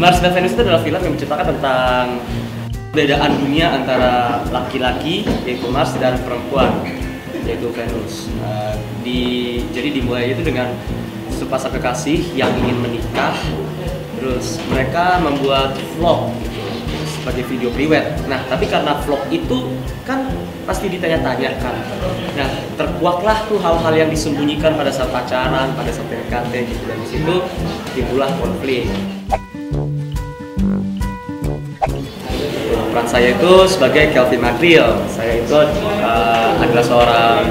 Mars dan Venus itu adalah film yang menceritakan tentang perbedaan dunia antara laki-laki yaitu Mars dan perempuan yaitu Venus. Jadi dimulai itu dengan sepasang kekasih yang ingin menikah, terus mereka membuat vlog gitu, sebagai video priwet. Nah, tapi karena vlog itu kan pasti ditanya-tanyakan. Nah, terkuaklah tuh hal-hal yang disembunyikan pada saat pacaran, pada saat PDKT gitu. Dan di situ timbullah konflik. Peran saya itu sebagai Kelvin Madril. Saya itu adalah seorang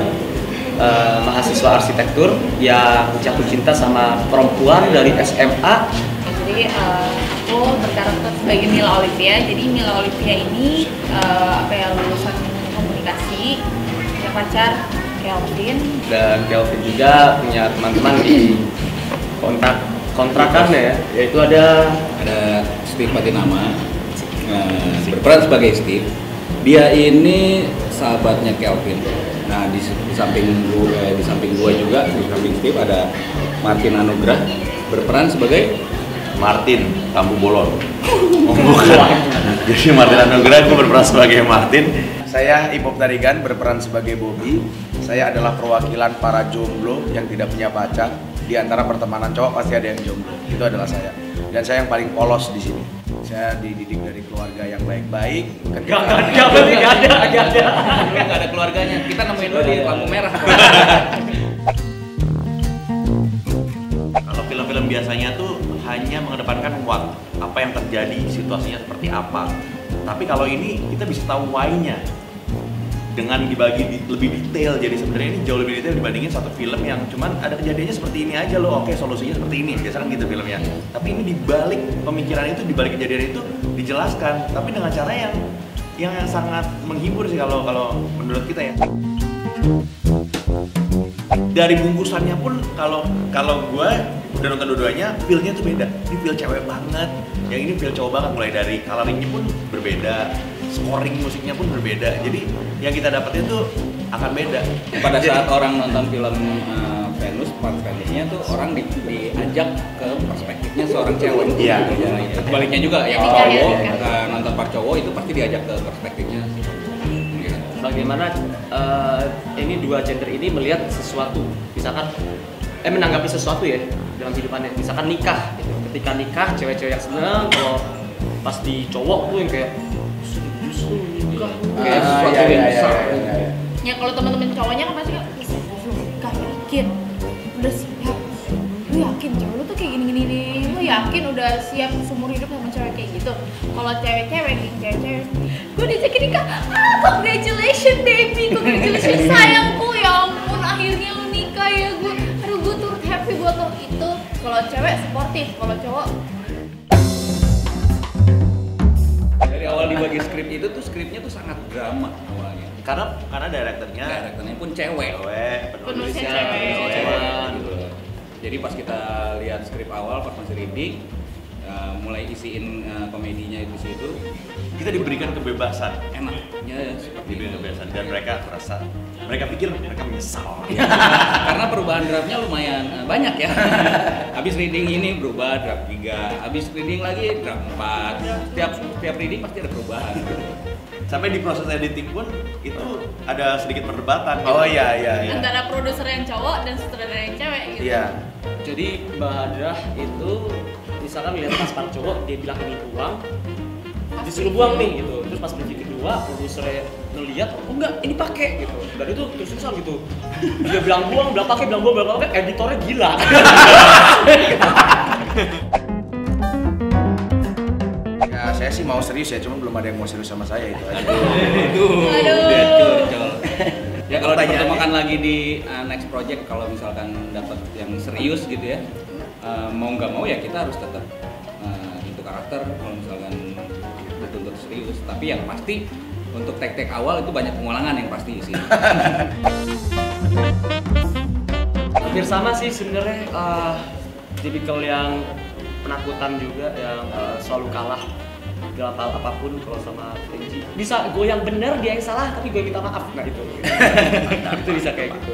mahasiswa arsitektur yang jatuh cinta sama perempuan dari SMA. Jadi aku berkarakter sebagai Mila Olivia. Jadi Mila Olivia ini lulusan komunikasi, punya pacar Kelvin. Dan Kelvin juga punya teman-teman di kontrakannya ya, yaitu ada Steve Patinama, berperan sebagai Steve. Dia ini sahabatnya Kelvin. Nah di samping gua juga, di samping Steve ada Martin Anugrah, berperan sebagai Martin Tambu Bolon. Bukan. Jadi Martin Anugrah, gue berperan sebagai Martin. Saya Ipop Tarigan, berperan sebagai Bobby. Saya adalah perwakilan para jomblo yang tidak punya pacar. Di antara pertemanan cowok pasti ada yang jomblo. Itu adalah saya. Dan saya yang paling polos di sini. Saya dididik dari keluarga yang baik-baik. Gak ada keluarganya. Kita nemuin dulu di lampu merah. Kalau film-film biasanya tuh hanya mengedepankan apa yang terjadi, situasinya seperti apa. Tapi kalau ini kita bisa tahu why-nya dengan dibagi lebih detail. Jadi sebenarnya ini jauh lebih detail dibandingin satu film yang cuman ada kejadiannya seperti ini aja loh. Oke, solusinya seperti ini. Biasa kan gitu filmnya. Tapi ini dibalik pemikiran itu, dibalik kejadian itu dijelaskan, tapi dengan cara yang sangat menghibur sih kalau menurut kita ya. Dari bungkusannya pun kalau gue udah nonton dua-duanya, feel-nya tuh beda. Ini feel cewek banget, yang ini feel cowok banget. Mulai dari coloringnya pun berbeda, scoring musiknya pun berbeda. Jadi yang kita dapetin tuh akan beda. Pada saat orang nonton film Venus, part Venusnya tuh orang diajak ke perspektifnya seorang cewek. Iya. Sebaliknya juga yang cowok nonton part cowok itu pasti diajak ke perspektifnya. Bagaimana ini dua gender ini melihat sesuatu, misalkan menanggapi sesuatu ya dalam kehidupannya, misalkan nikah gitu. Ketika nikah cewek-cewek yang seneng, kalau pas di cowok tuh yang kayak nikah kayak sesuatu yang besar. Ya kalau teman-teman cowoknya kan pasti nikah, yakin udah siap, lu yakin cewek lu tuh kayak gini-gini, lu yakin udah siap seumur hidup sama cewek kayak gitu. Kalau cewek-cewek gue diajakin nikah, congratulations baby, congratulations sayangku, ya ampun akhirnya lu nikah ya, gue turut happy buat lo itu. Kalau cewek sportif, kalau cowok dari awal dibagi skrip itu tuh skripnya tuh sangat drama awalnya. Karena direkturnya pun cewek. penulisnya Cewek. Gitu. Jadi pas kita lihat skrip awal pas masih reading, mulai isiin komedinya itu situ, kita diberikan kebebasan, enaknya seperti diberikan kebebasan, dan mereka pikir mereka menyesal. Ya, karena perubahan draftnya lumayan banyak ya. Habis reading ini berubah draft 3, habis reading lagi draft 4. Setiap reading pasti ada perubahan. Sampai di proses editing pun itu ada sedikit perdebatan. Oh iya. antara produser yang cowok dan sutradara yang cewek gitu. Iya. Jadi Mbak Hadrah itu misalkan lihat pas part cowok dia bilang ini buang, disuruh buang nih gitu. Terus pas menit kedua produsernya ngeliat, oh enggak ini pakai gitu. Dan itu terus-terusan gitu. Dia bilang buang, bilang pakai, editornya gila. Ya saya sih mau serius ya, cuma belum ada yang mau serius sama saya itu aja. Aduh. Ya kalau dipertemukan lagi di next project, kalau misalkan dapat yang serius gitu ya, mau nggak mau ya kita harus tetap itu karakter. Kalau misalkan dituntut serius, tapi yang pasti untuk take awal itu banyak pengulangan yang pasti sih. Hampir sama sih sebenarnya, tipikal yang penakutan juga, yang selalu kalah dalam hal apapun. Kalau sama Kenji bisa gue yang benar dia yang salah tapi gue minta maaf, nah itu itu bisa kayak gitu.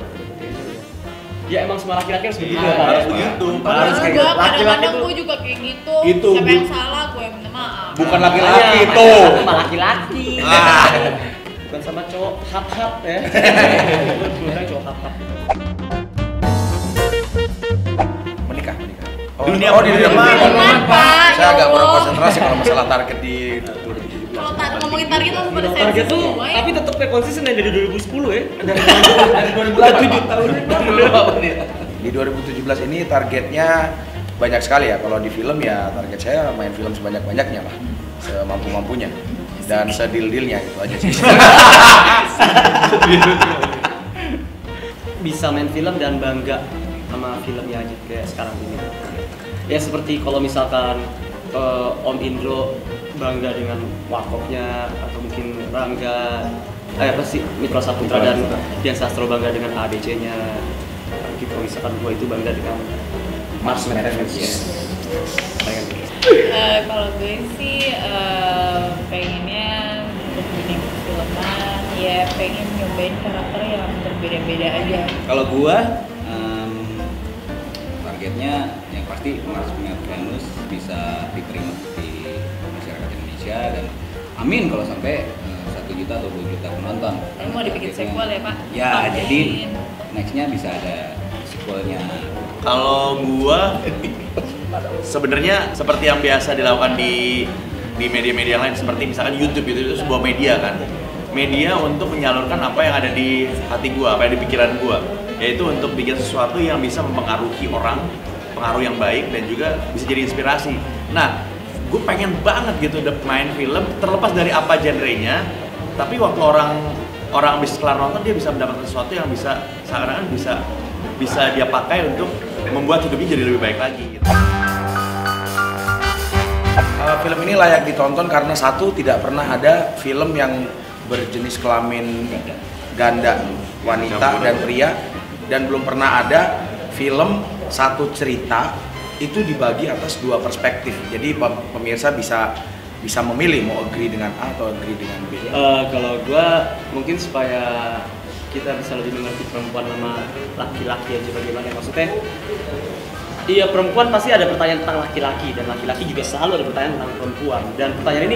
Ya emang semua laki-laki harus begitu Iya, ya, Pak. harus begitu. Harus kayak Gue gitu. Laki-laki kadang-kadang tuh gue juga kayak gitu. Itu, Siapa Bu. yang salah gue yang minta maaf. Bukan Makanya, laki-laki makanya tuh. sama laki-laki. Ah. Bukan sama cowok hap-hap ya. Bukan cowok hap-hap. Menikah. Dunia di dunia perfilman. Perfilman, Pak. Saya agak Ya kurang Allah. konsentrasi kalau masalah target di 2017. Kalau ngomongin target langsung pada Target sensi tuh, semua ya. tapi tetap kayak konsisten dari 2010 ya. Dari 2007 tahun. Di 2017 ini targetnya banyak sekali ya. Kalau di film ya target saya main film sebanyak-banyaknya lah, semampu-mampunya dan sedil-dilnya itu aja sih. Bisa main film dan bangga sama filmnya aja kayak sekarang ini. Ya seperti kalau misalkan Om Indro bangga dengan Warkopnya atau mungkin Rangga apa sih Mitra Saputra dan Dian Sastro bangga dengan ABC-nya. Gitu misalkan gua itu bangga dengan Mars Madness. Pengen gitu. Kalau gue sih pengennya untuk dunia perfilman ya pengen nyobain karakter yang berbeda-beda aja. Kalau gua targetnya yang pasti Mars Meet Venus bisa diterima di masyarakat Indonesia dan amin kalau sampai 1 juta atau 2 juta penonton. Ini mau dibikin Targetnya- sequel ya, Pak? Ya, Amin. jadi nextnya bisa ada sequelnya. Kalau gua sebenarnya seperti yang biasa dilakukan di media-media lain seperti misalkan YouTube itu sebuah media kan. Media untuk menyalurkan apa yang ada di hati gua, apa yang di pikiran gua, yaitu untuk bikin sesuatu yang bisa mempengaruhi orang, pengaruh yang baik dan juga bisa jadi inspirasi. Nah, gue pengen banget gitu main film terlepas dari apa genrenya, tapi waktu orang habis kelar nonton dia bisa mendapatkan sesuatu yang bisa seakan-akan bisa dia pakai untuk membuat hidupnya jadi lebih baik lagi gitu. Film ini layak ditonton karena satu, tidak pernah ada film yang berjenis kelamin ganda, wanita dan pria, dan belum pernah ada film satu cerita itu dibagi atas dua perspektif. Jadi pemirsa bisa memilih mau agree dengan A atau agree dengan B. Kalau gua mungkin supaya kita bisa lebih mengerti perempuan sama laki-laki aja bagaimana maksudnya. Iya, perempuan pasti ada pertanyaan tentang laki-laki dan laki-laki juga selalu ada pertanyaan tentang perempuan, dan pertanyaan ini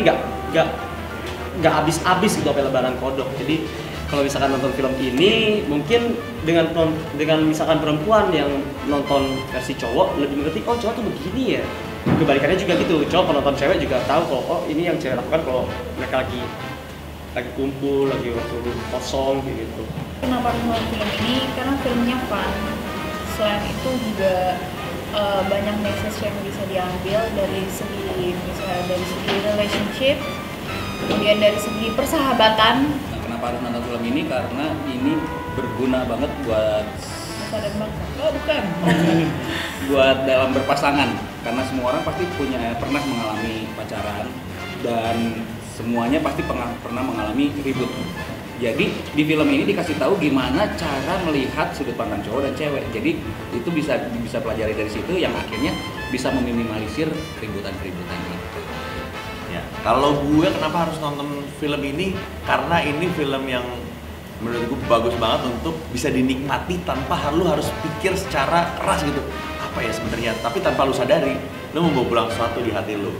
nggak habis-habis gitu apa lebaran kodok. Jadi kalau misalkan nonton film ini mungkin dengan misalkan perempuan yang nonton versi cowok lebih mengerti, oh cowok tuh begini ya. Kebalikannya juga gitu, cowok penonton cewek juga tahu kalau oh ini yang cewek lakukan kalau mereka lagi kumpul, lagi waktu kosong gitu. Kenapa aku nonton film ini? Karena filmnya fun. Selain itu juga banyak message yang bisa diambil dari segi misalnya dari segi relationship, kemudian dari segi persahabatan. Nah, kenapa harus nonton film ini? Karena ini berguna banget buat Nusa dan bangsa. Oh bukan. buat dalam berpasangan, karena semua orang pasti pernah mengalami pacaran dan semuanya pasti pernah mengalami ribut. Jadi di film ini dikasih tahu gimana cara melihat sudut pandang cowok dan cewek. Jadi itu bisa pelajari dari situ yang akhirnya bisa meminimalisir keributan-keributan itu. Ya, kalau gue kenapa harus nonton film ini? Karena ini film yang menurut gue bagus banget untuk bisa dinikmati tanpa lu harus pikir secara keras gitu. Apa ya sebenarnya? Tapi tanpa lu sadari, lu membawa pulang sesuatu di hati lu.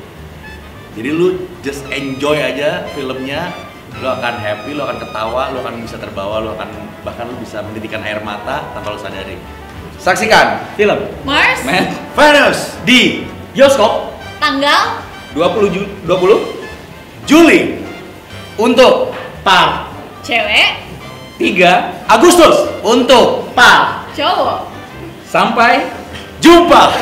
Jadi lu just enjoy aja filmnya, lu akan happy, lu akan ketawa, lu akan bisa terbawa, bahkan lu bisa menitikkan air mata tanpa lu sadari. Saksikan Film Mars Venus di bioskop tanggal 20 Juli untuk par cewek 3 Agustus untuk par cowok. sampai jumpa.